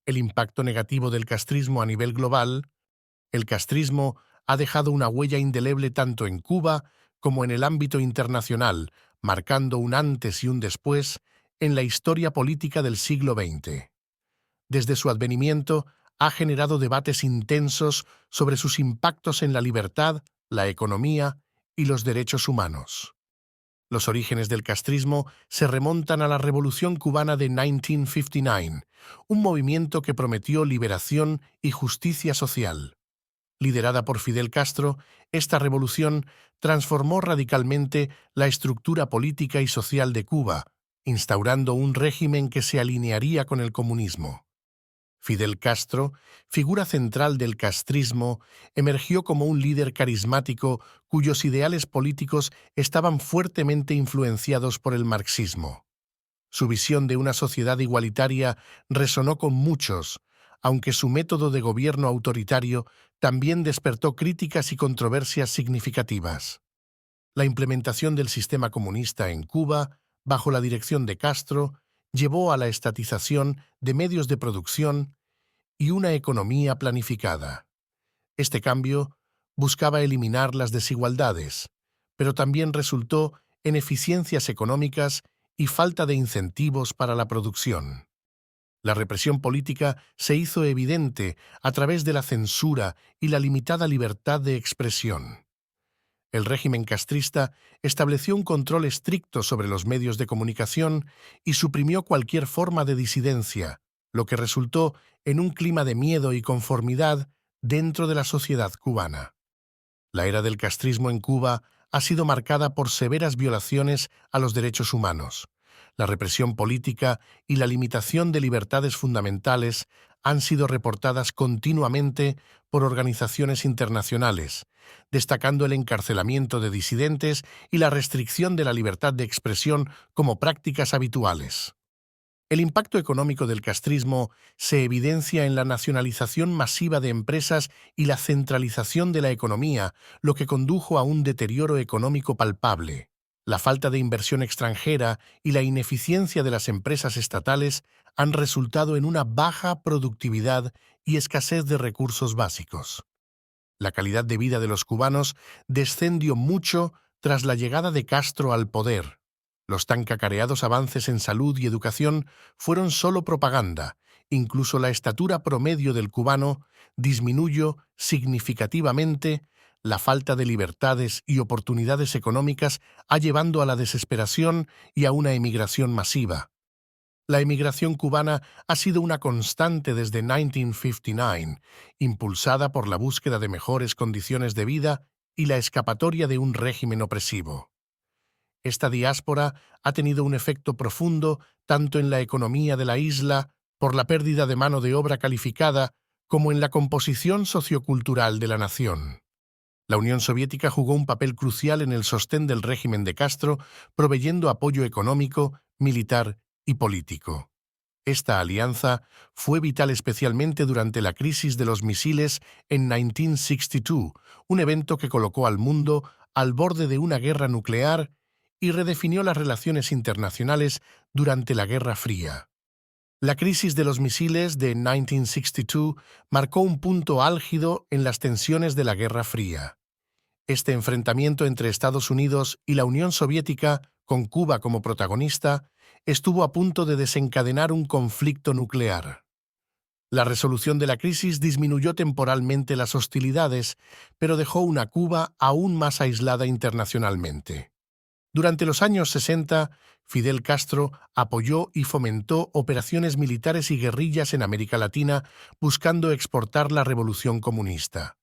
El impacto negativo del castrismo a nivel global. El castrismo ha dejado una huella indeleble tanto en Cuba como en el ámbito internacional, marcando un antes y un después en la historia política del siglo XX. Desde su advenimiento, ha generado debates intensos sobre sus impactos en la libertad, la economía y los derechos humanos. Los orígenes del castrismo se remontan a la Revolución Cubana de 1959, un movimiento que prometió liberación y justicia social. Liderada por Fidel Castro, esta revolución transformó radicalmente la estructura política y social de Cuba, instaurando un régimen que se alinearía con el comunismo. Fidel Castro, figura central del castrismo, emergió como un líder carismático cuyos ideales políticos estaban fuertemente influenciados por el marxismo. Su visión de una sociedad igualitaria resonó con muchos, aunque su método de gobierno autoritario también despertó críticas y controversias significativas. La implementación del sistema comunista en Cuba, bajo la dirección de Castro, llevó a la estatización de medios de producción y una economía planificada. Este cambio buscaba eliminar las desigualdades, pero también resultó en eficiencias económicas y falta de incentivos para la producción. La represión política se hizo evidente a través de la censura y la limitada libertad de expresión. El régimen castrista estableció un control estricto sobre los medios de comunicación y suprimió cualquier forma de disidencia, lo que resultó en un clima de miedo y conformidad dentro de la sociedad cubana. La era del castrismo en Cuba ha sido marcada por severas violaciones a los derechos humanos. La represión política y la limitación de libertades fundamentales han sido reportadas continuamente por organizaciones internacionales, destacando el encarcelamiento de disidentes y la restricción de la libertad de expresión como prácticas habituales. El impacto económico del castrismo se evidencia en la nacionalización masiva de empresas y la centralización de la economía, lo que condujo a un deterioro económico palpable. La falta de inversión extranjera y la ineficiencia de las empresas estatales han resultado en una baja productividad y escasez de recursos básicos. La calidad de vida de los cubanos descendió mucho tras la llegada de Castro al poder. Los tan cacareados avances en salud y educación fueron solo propaganda. Incluso la estatura promedio del cubano disminuyó significativamente. La falta de libertades y oportunidades económicas ha llevado a la desesperación y a una emigración masiva. La emigración cubana ha sido una constante desde 1959, impulsada por la búsqueda de mejores condiciones de vida y la escapatoria de un régimen opresivo. Esta diáspora ha tenido un efecto profundo tanto en la economía de la isla, por la pérdida de mano de obra calificada, como en la composición sociocultural de la nación. La Unión Soviética jugó un papel crucial en el sostén del régimen de Castro, proveyendo apoyo económico, militar y político. Esta alianza fue vital especialmente durante la crisis de los misiles en 1962, un evento que colocó al mundo al borde de una guerra nuclear y redefinió las relaciones internacionales durante la Guerra Fría. La crisis de los misiles de 1962 marcó un punto álgido en las tensiones de la Guerra Fría. Este enfrentamiento entre Estados Unidos y la Unión Soviética, con Cuba como protagonista, estuvo a punto de desencadenar un conflicto nuclear. La resolución de la crisis disminuyó temporalmente las hostilidades, pero dejó una Cuba aún más aislada internacionalmente. Durante los años 60, Fidel Castro apoyó y fomentó operaciones militares y guerrillas en América Latina buscando exportar la revolución comunista.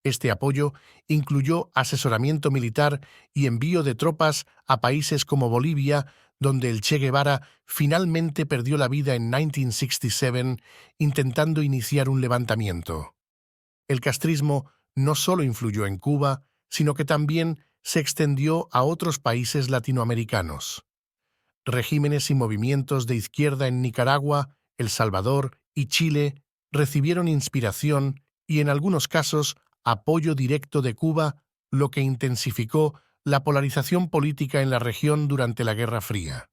Este apoyo incluyó asesoramiento militar y envío de tropas a países como Bolivia, donde el Che Guevara finalmente perdió la vida en 1967 intentando iniciar un levantamiento. El castrismo no solo influyó en Cuba, sino que también se extendió a otros países latinoamericanos. Regímenes y movimientos de izquierda en Nicaragua, El Salvador y Chile recibieron inspiración y, en algunos casos, apoyo directo de Cuba, lo que intensificó la polarización política en la región durante la Guerra Fría.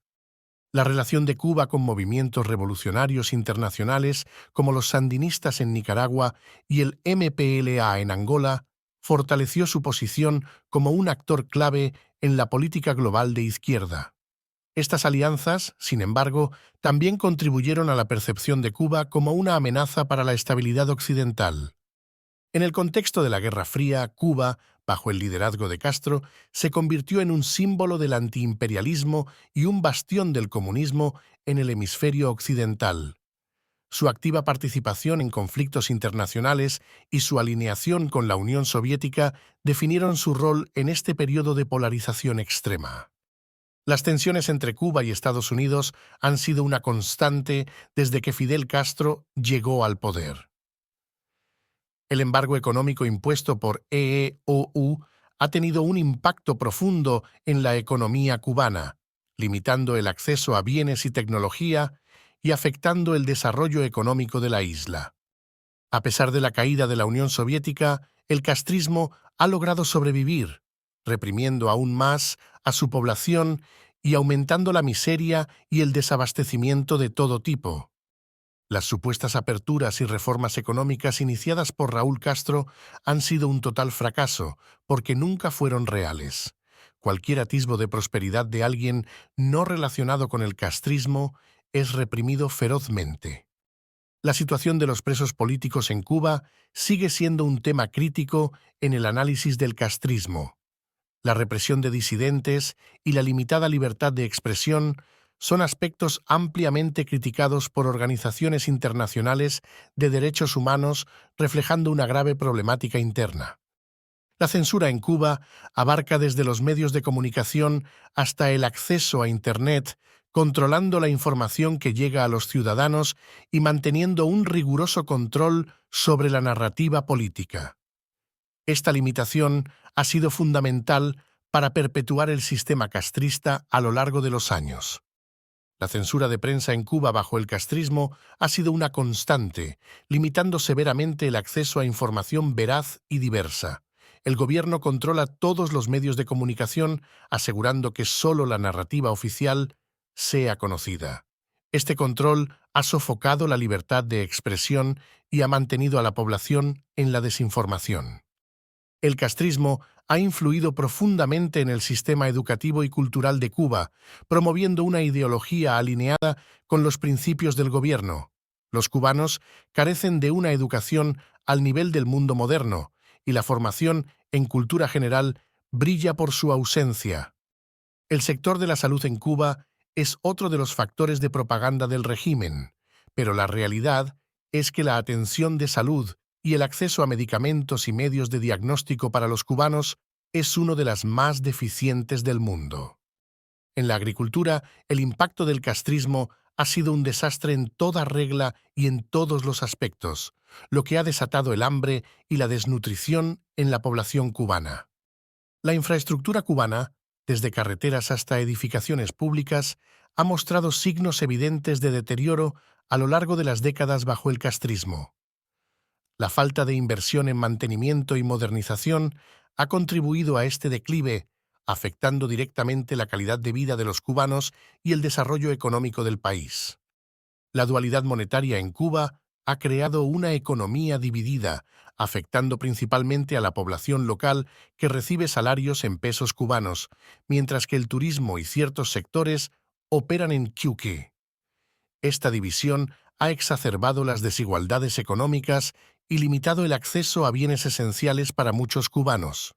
La relación de Cuba con movimientos revolucionarios internacionales como los sandinistas en Nicaragua y el MPLA en Angola fortaleció su posición como un actor clave en la política global de izquierda. Estas alianzas, sin embargo, también contribuyeron a la percepción de Cuba como una amenaza para la estabilidad occidental. En el contexto de la Guerra Fría, Cuba, bajo el liderazgo de Castro, se convirtió en un símbolo del antiimperialismo y un bastión del comunismo en el hemisferio occidental. Su activa participación en conflictos internacionales y su alineación con la Unión Soviética definieron su rol en este periodo de polarización extrema. Las tensiones entre Cuba y Estados Unidos han sido una constante desde que Fidel Castro llegó al poder. El embargo económico impuesto por EEOU ha tenido un impacto profundo en la economía cubana, limitando el acceso a bienes y tecnología y afectando el desarrollo económico de la isla. A pesar de la caída de la Unión Soviética, el castrismo ha logrado sobrevivir, reprimiendo aún más a su población y aumentando la miseria y el desabastecimiento de todo tipo. Las supuestas aperturas y reformas económicas iniciadas por Raúl Castro han sido un total fracaso porque nunca fueron reales. Cualquier atisbo de prosperidad de alguien no relacionado con el castrismo es reprimido ferozmente. La situación de los presos políticos en Cuba sigue siendo un tema crítico en el análisis del castrismo. La represión de disidentes y la limitada libertad de expresión son aspectos ampliamente criticados por organizaciones internacionales de derechos humanos, reflejando una grave problemática interna. La censura en Cuba abarca desde los medios de comunicación hasta el acceso a Internet, controlando la información que llega a los ciudadanos y manteniendo un riguroso control sobre la narrativa política. Esta limitación ha sido fundamental para perpetuar el sistema castrista a lo largo de los años. La censura de prensa en Cuba bajo el castrismo ha sido una constante, limitando severamente el acceso a información veraz y diversa. El gobierno controla todos los medios de comunicación, asegurando que solo la narrativa oficial sea conocida. Este control ha sofocado la libertad de expresión y ha mantenido a la población en la desinformación. El castrismo ha influido profundamente en el sistema educativo y cultural de Cuba, promoviendo una ideología alineada con los principios del gobierno. Los cubanos carecen de una educación al nivel del mundo moderno, y la formación en cultura general brilla por su ausencia. El sector de la salud en Cuba es otro de los factores de propaganda del régimen, pero la realidad es que la atención de salud y el acceso a medicamentos y medios de diagnóstico para los cubanos es uno de las más deficientes del mundo. En la agricultura, el impacto del castrismo ha sido un desastre en toda regla y en todos los aspectos, lo que ha desatado el hambre y la desnutrición en la población cubana. La infraestructura cubana, desde carreteras hasta edificaciones públicas, ha mostrado signos evidentes de deterioro a lo largo de las décadas bajo el castrismo. La falta de inversión en mantenimiento y modernización ha contribuido a este declive, afectando directamente la calidad de vida de los cubanos y el desarrollo económico del país. La dualidad monetaria en Cuba ha creado una economía dividida, afectando principalmente a la población local que recibe salarios en pesos cubanos, mientras que el turismo y ciertos sectores operan en QQ. Esta división ha exacerbado las desigualdades económicas y limitado el acceso a bienes esenciales para muchos cubanos.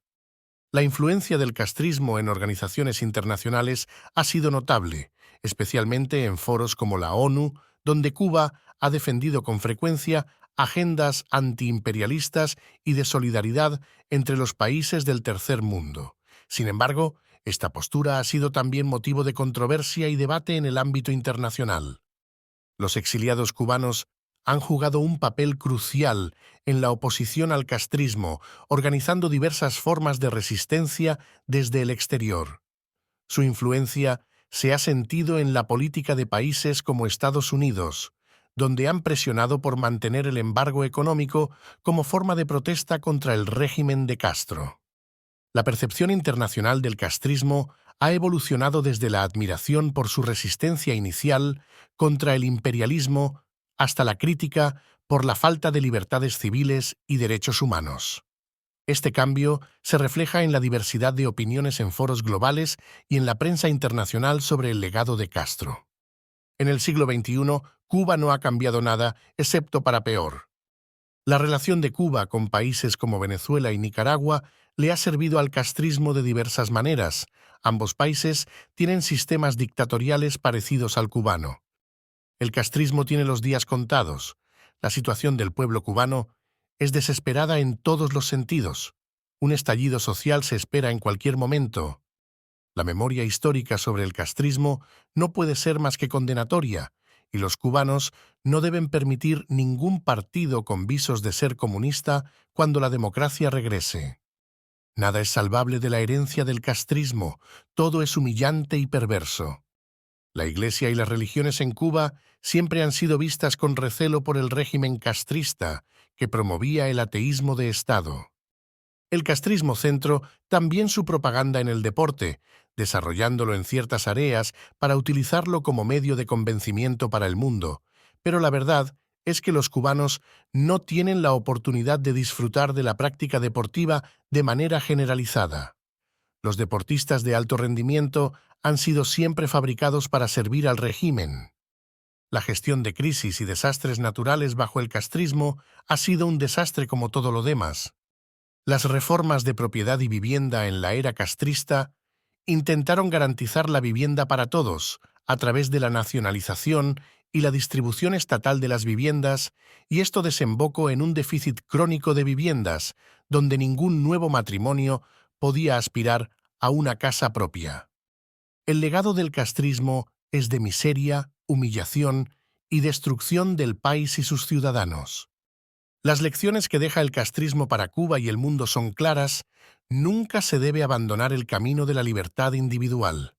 La influencia del castrismo en organizaciones internacionales ha sido notable, especialmente en foros como la ONU, donde Cuba ha defendido con frecuencia agendas antiimperialistas y de solidaridad entre los países del tercer mundo. Sin embargo, esta postura ha sido también motivo de controversia y debate en el ámbito internacional. Los exiliados cubanos han jugado un papel crucial en la oposición al castrismo, organizando diversas formas de resistencia desde el exterior. Su influencia se ha sentido en la política de países como Estados Unidos, donde han presionado por mantener el embargo económico como forma de protesta contra el régimen de Castro. La percepción internacional del castrismo ha evolucionado desde la admiración por su resistencia inicial contra el imperialismo hasta la crítica por la falta de libertades civiles y derechos humanos. Este cambio se refleja en la diversidad de opiniones en foros globales y en la prensa internacional sobre el legado de Castro. En el siglo XXI, Cuba no ha cambiado nada, excepto para peor. La relación de Cuba con países como Venezuela y Nicaragua le ha servido al castrismo de diversas maneras. Ambos países tienen sistemas dictatoriales parecidos al cubano. El castrismo tiene los días contados. La situación del pueblo cubano es desesperada en todos los sentidos. Un estallido social se espera en cualquier momento. La memoria histórica sobre el castrismo no puede ser más que condenatoria, y los cubanos no deben permitir ningún partido con visos de ser comunista cuando la democracia regrese. Nada es salvable de la herencia del castrismo, todo es humillante y perverso. La Iglesia y las religiones en Cuba siempre han sido vistas con recelo por el régimen castrista, que promovía el ateísmo de Estado. El castrismo centró también su propaganda en el deporte, desarrollándolo en ciertas áreas para utilizarlo como medio de convencimiento para el mundo, pero la verdad es que los cubanos no tienen la oportunidad de disfrutar de la práctica deportiva de manera generalizada. Los deportistas de alto rendimiento han sido siempre fabricados para servir al régimen. La gestión de crisis y desastres naturales bajo el castrismo ha sido un desastre como todo lo demás. Las reformas de propiedad y vivienda en la era castrista intentaron garantizar la vivienda para todos a través de la nacionalización y la distribución estatal de las viviendas, y esto desembocó en un déficit crónico de viviendas, donde ningún nuevo matrimonio podía aspirar a una casa propia. El legado del castrismo es de miseria, humillación y destrucción del país y sus ciudadanos. Las lecciones que deja el castrismo para Cuba y el mundo son claras: nunca se debe abandonar el camino de la libertad individual.